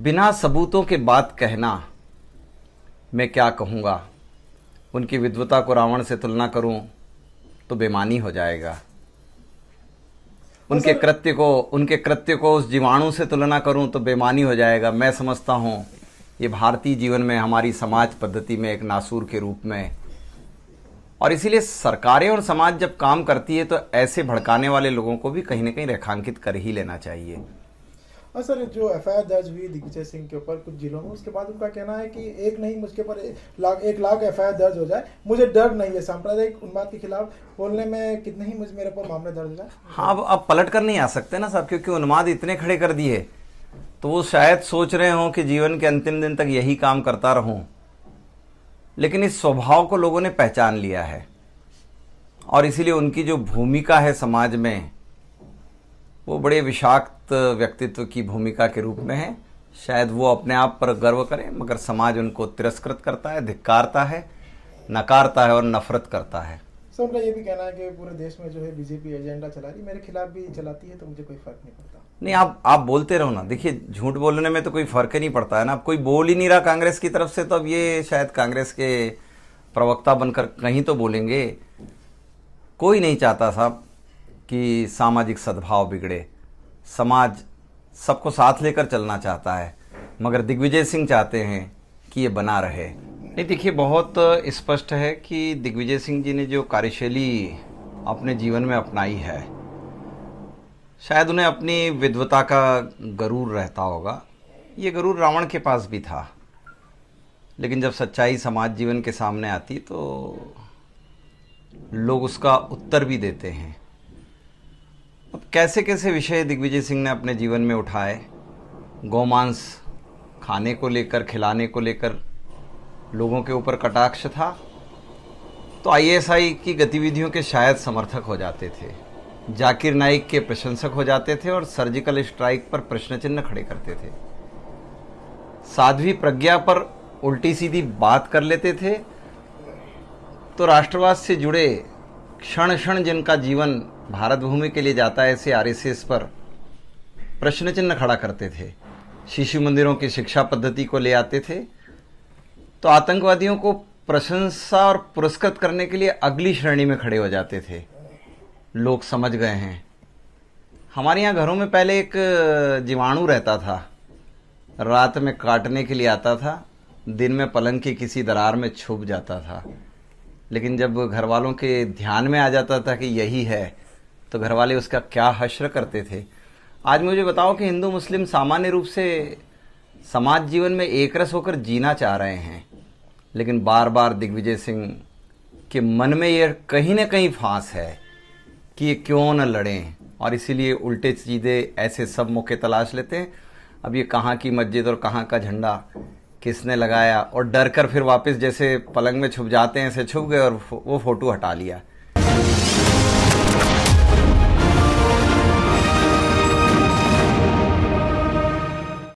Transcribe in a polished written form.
बिना सबूतों के बात कहना, मैं क्या कहूँगा। उनकी विद्वता को रावण से तुलना करूं तो बेमानी हो जाएगा। हाँ सर। उनके कृत्य को उस जीवाणु से तुलना करूं तो बेमानी हो जाएगा। मैं समझता हूं ये भारतीय जीवन में, हमारी समाज पद्धति में एक नासूर के रूप में, और इसीलिए सरकारें और समाज जब काम करती है तो ऐसे भड़काने वाले लोगों को भी कहीं ना कहीं रेखांकित कर ही लेना चाहिए। हाँ सर, जो एफआईआर दर्ज हुई दिग्विजय सिंह के ऊपर कुछ जिलों में, उसके बाद उनका कहना है कि एक नहीं, मुझके ऊपर 1 लाख एफआईआर दर्ज हो जाए, मुझे डर नहीं है। सांप्रदायिक उन्माद के खिलाफ बोलने में कितने ही मेरे ऊपर मामले दर्ज हो जाए। हाँ, अब पलट कर नहीं आ सकते ना साहब, क्योंकि उन्माद इतने खड़े कर दिए तो वो शायद सोच रहे हों कि जीवन के अंतिम दिन तक यही काम करता रहूं। लेकिन इस स्वभाव को लोगों ने पहचान लिया है और इसीलिए उनकी जो भूमिका है समाज में, वो बड़े विषाक्त व्यक्तित्व की भूमिका के रूप में है। शायद वो अपने आप पर गर्व करें, मगर समाज उनको तिरस्कृत करता है, धिक्कारता है, नकारता है और नफरत करता है। सर, उनका ये भी कहना है कि पूरे देश में जो है बीजेपी एजेंडा चला रही, मेरे खिलाफ भी चलाती है, तो मुझे कोई फर्क नहीं पड़ता। नहीं, आप बोलते रहो ना। देखिए, झूठ बोलने में तो कोई फर्क ही नहीं पड़ता है ना। अब कोई बोल ही नहीं रहा कांग्रेस की तरफ से, तो अब ये शायद कांग्रेस के प्रवक्ता बनकर कहीं तो बोलेंगे। कोई नहीं चाहता साहब कि सामाजिक सद्भाव बिगड़े। समाज सबको साथ लेकर चलना चाहता है, मगर दिग्विजय सिंह चाहते हैं कि ये बना रहे। नहीं, देखिए, बहुत स्पष्ट है कि दिग्विजय सिंह जी ने जो कार्यशैली अपने जीवन में अपनाई है, शायद उन्हें अपनी विद्वता का गरूर रहता होगा। ये गरूर रावण के पास भी था, लेकिन जब सच्चाई समाज जीवन के सामने आती तो लोग उसका उत्तर भी देते हैं। अब कैसे कैसे विषय दिग्विजय सिंह ने अपने जीवन में उठाए, गौमांस खाने को लेकर, खिलाने को लेकर लोगों के ऊपर कटाक्ष था, तो आईएसआई की गतिविधियों के शायद समर्थक हो जाते थे, जाकिर नाइक के प्रशंसक हो जाते थे और सर्जिकल स्ट्राइक पर प्रश्न चिन्ह खड़े करते थे। साध्वी प्रज्ञा पर उल्टी सीधी बात कर लेते थे, तो राष्ट्रवाद से जुड़े क्षण क्षण जिनका जीवन भारत भूमि के लिए जाता है, ऐसे आरएसएस पर प्रश्न चिन्ह खड़ा करते थे। शिशु मंदिरों की शिक्षा पद्धति को ले आते थे, तो आतंकवादियों को प्रशंसा और पुरस्कृत करने के लिए अगली श्रेणी में खड़े हो जाते थे। लोग समझ गए हैं। हमारे यहाँ घरों में पहले एक जीवाणु रहता था, रात में काटने के लिए आता था, दिन में पलंग की किसी दरार में छुप जाता था। लेकिन जब घर वालों के ध्यान में आ जाता था कि यही है, तो घर वाले उसका क्या हश्र करते थे। आज मुझे बताओ कि हिंदू मुस्लिम सामान्य रूप से समाज जीवन में एकरस होकर जीना चाह रहे हैं, लेकिन बार बार दिग्विजय सिंह के मन में यह कहीं न कहीं फांस है कि ये क्यों न लड़ें, और इसीलिए उल्टे सीधे ऐसे सब मौके तलाश लेते हैं। अब ये कहाँ की मस्जिद और कहाँ का झंडा किसने लगाया, और डर कर फिर वापस जैसे पलंग में छुप जाते हैं, ऐसे छुप गए और वो फ़ोटो हटा लिया।